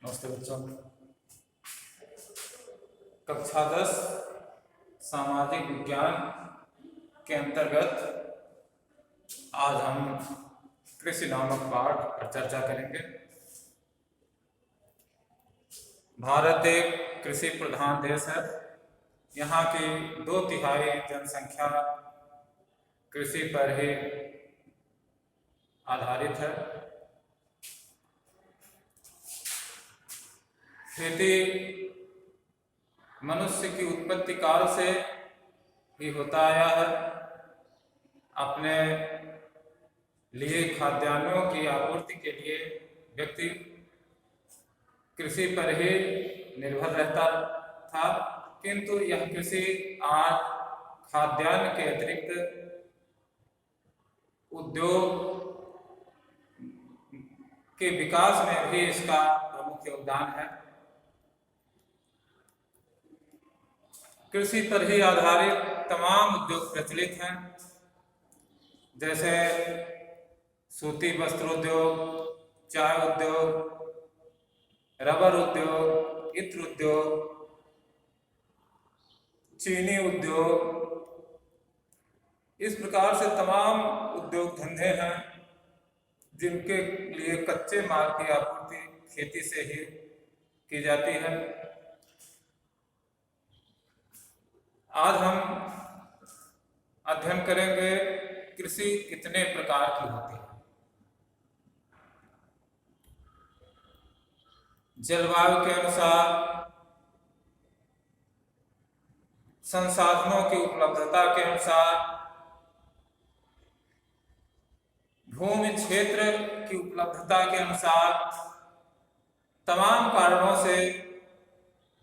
नमस्ते बच्चों। कक्षा 10 सामाजिक विज्ञान के अंतर्गत आज हम कृषि नामक पाठ पर चर्चा करेंगे। भारत एक कृषि प्रधान देश है। यहाँ की 2/3 जनसंख्या कृषि पर ही आधारित है। खेती मनुष्य की उत्पत्ति काल से ही होता आया है। अपने लिए खाद्यान्नों की आपूर्ति के लिए व्यक्ति कृषि पर ही निर्भर रहता था, किंतु यह कृषि आज खाद्यान्न के अतिरिक्त उद्योग के विकास में भी इसका प्रमुख योगदान है। कृषि पर ही आधारित तमाम उद्योग प्रचलित हैं, जैसे सूती वस्त्र उद्योग, चाय उद्योग, रबर उद्योग, इत्र उद्योग, चीनी उद्योग। इस प्रकार से तमाम उद्योग धंधे हैं जिनके लिए कच्चे माल की आपूर्ति खेती से ही की जाती है। आज हम अध्ययन करेंगे कृषि कितने प्रकार की होती है। जलवायु के अनुसार, संसाधनों की उपलब्धता के अनुसार, भूमि क्षेत्र की उपलब्धता के अनुसार, तमाम कारणों से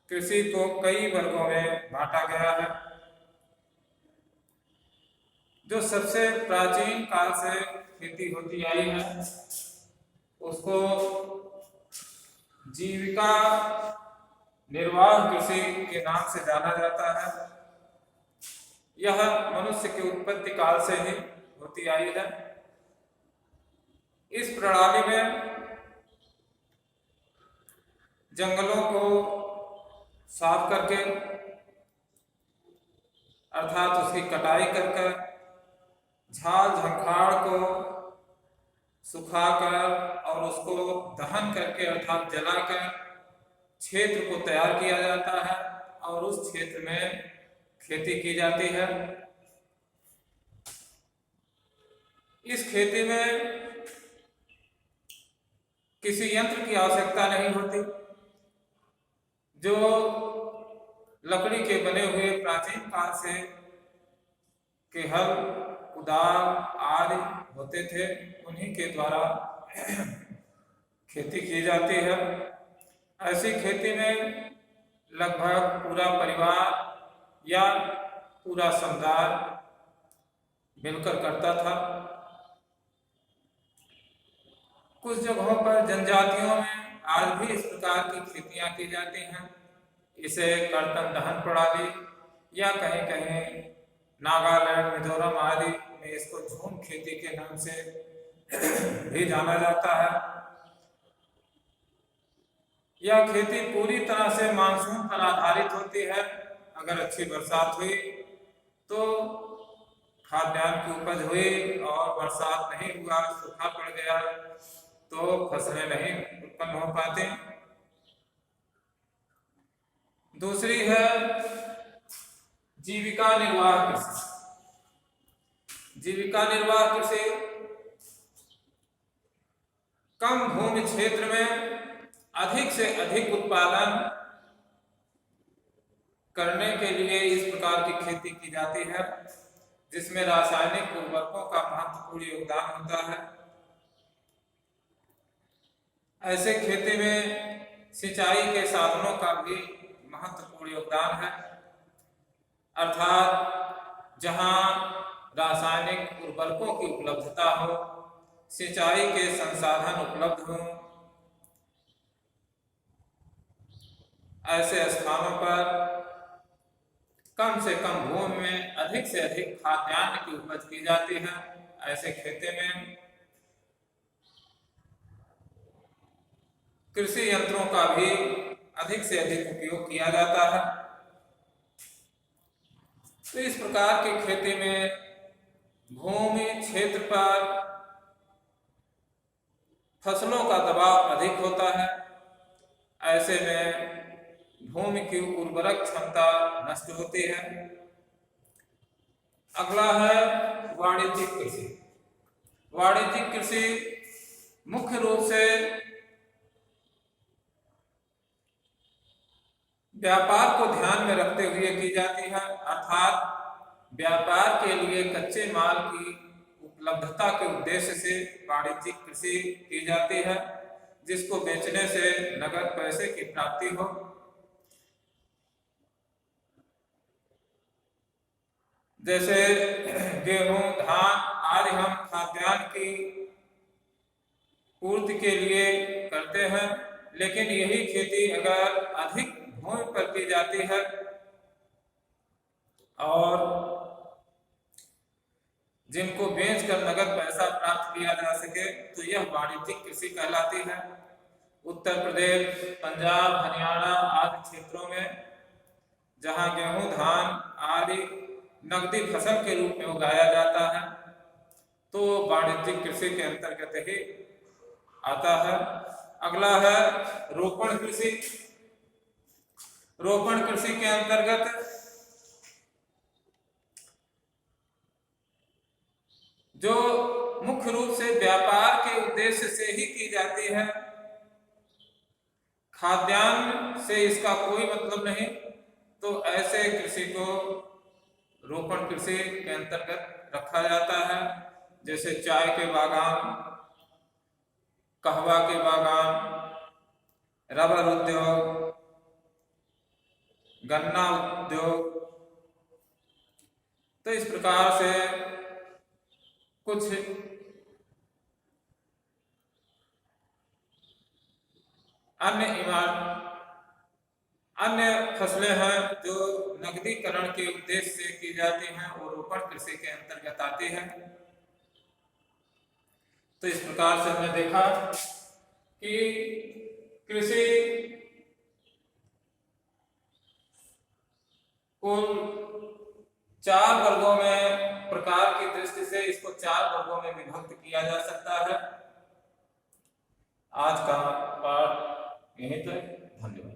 कृषि को कई वर्गों में बांटा गया है। जो सबसे प्राचीन काल से खेती होती आई है उसको जीविका निर्वाह कृषि के नाम से जाना जाता है। यह मनुष्य की उत्पत्ति काल से ही होती आई है। इस प्रणाली में जंगलों को साफ करके अर्थात उसकी कटाई करके, झाड़ झंखाड़ को सुखाकर और उसको दहन करके अर्थात जलाकर क्षेत्र को तैयार किया जाता है और उस क्षेत्र में खेती की जाती है। इस खेती में किसी यंत्र की आवश्यकता नहीं होती। जो लकड़ी के बने हुए प्राचीन काल से के हल, कुदाल आदि होते थे, उन्हीं के द्वारा खेती की जाती है। ऐसी खेती में लगभग पूरा परिवार या पूरा समुदाय मिलकर करता था। कुछ जगहों पर जनजातियों में आज भी इस प्रकार की खेतियां की जाती हैं। इसे कर्तन दहन प्रणाली या कहीं कहीं नागालैंड, मिजोरम आदि में इसको झूम खेती के नाम से भी जाना जाता है। यह खेती पूरी तरह से मानसून पर आधारित होती है। अगर अच्छी बरसात हुई तो खाद्यान्न की उपज हुई, और बरसात नहीं हुआ, सूखा पड़ गया तो फसलें नहीं उत्पन्न हो पाती। दूसरी है जीविका निर्वाह कृषि। जीविका निर्वाह कृषि कम भूमि क्षेत्र में अधिक से अधिक उत्पादन करने के लिए इस प्रकार की खेती की जाती है, जिसमें रासायनिक उर्वरकों का महत्वपूर्ण योगदान होता है। ऐसे खेती में सिंचाई के साधनों का भी महत्वपूर्ण योगदान है। अर्थात जहां रासायनिक उर्वरकों की उपलब्धता हो, सिंचाई के संसाधन उपलब्ध हों, ऐसे स्थानों पर कम से कम भूमि में अधिक से अधिक खाद्यान्न की उपज की जाती है। ऐसे खेती में कृषि यंत्रों का भी अधिक से अधिक उपयोग किया जाता है। तो इस प्रकार की खेती में भूमि क्षेत्र पर फसलों का दबाव अधिक होता है। ऐसे में भूमि की उर्वरक क्षमता नष्ट होती है। अगला है वाणिज्यिक कृषि। वाणिज्यिक कृषि मुख्य रूप से व्यापार को ध्यान में रखते हुए की जाती है, अर्थात व्यापार के लिए कच्चे माल की उपलब्धता के उद्देश्य से वाणिज्यिक कृषि की जाती है, जिसको बेचने से नगद पैसे की प्राप्ति हो। जैसे गेहूं, धान आदि हम खाद्यान्न की पूर्ति के लिए करते हैं, लेकिन यही खेती अगर अधिक भूमि पर की जाती है और जिनको बेचकर नगद पैसा प्राप्त किया जा सके, तो यह वाणिज्यिक कृषि कहलाती है। उत्तर प्रदेश, पंजाब, हरियाणा आदि क्षेत्रों में जहां गेहूं, धान आदि नकदी फसल के रूप में उगाया जाता है, तो वाणिज्यिक कृषि के अंतर्गत ही आता है। अगला है रोपण कृषि। रोपण कृषि के अंतर्गत जो मुख्य रूप से व्यापार के उद्देश्य से ही की जाती है, खाद्यान्न से इसका कोई मतलब नहीं, तो ऐसे कृषि को रोपण कृषि के अंतर्गत रखा जाता है। जैसे चाय के बागान, कहवा के बागान, रबर उद्योग, गन्ना उद्योग। तो इस प्रकार से कुछ अन्य फसलें हैं जो नकदीकरण के उद्देश्य से की जाती हैं और रोपण कृषि के अंतर्गत आती हैं। तो इस प्रकार से हमने देखा कि कृषि कुल 4 वर्गों में, प्रकार की दृष्टि से इसको 4 वर्गों में विभक्त किया जा सकता है। आज का पाठ यहीं तक। धन्यवाद।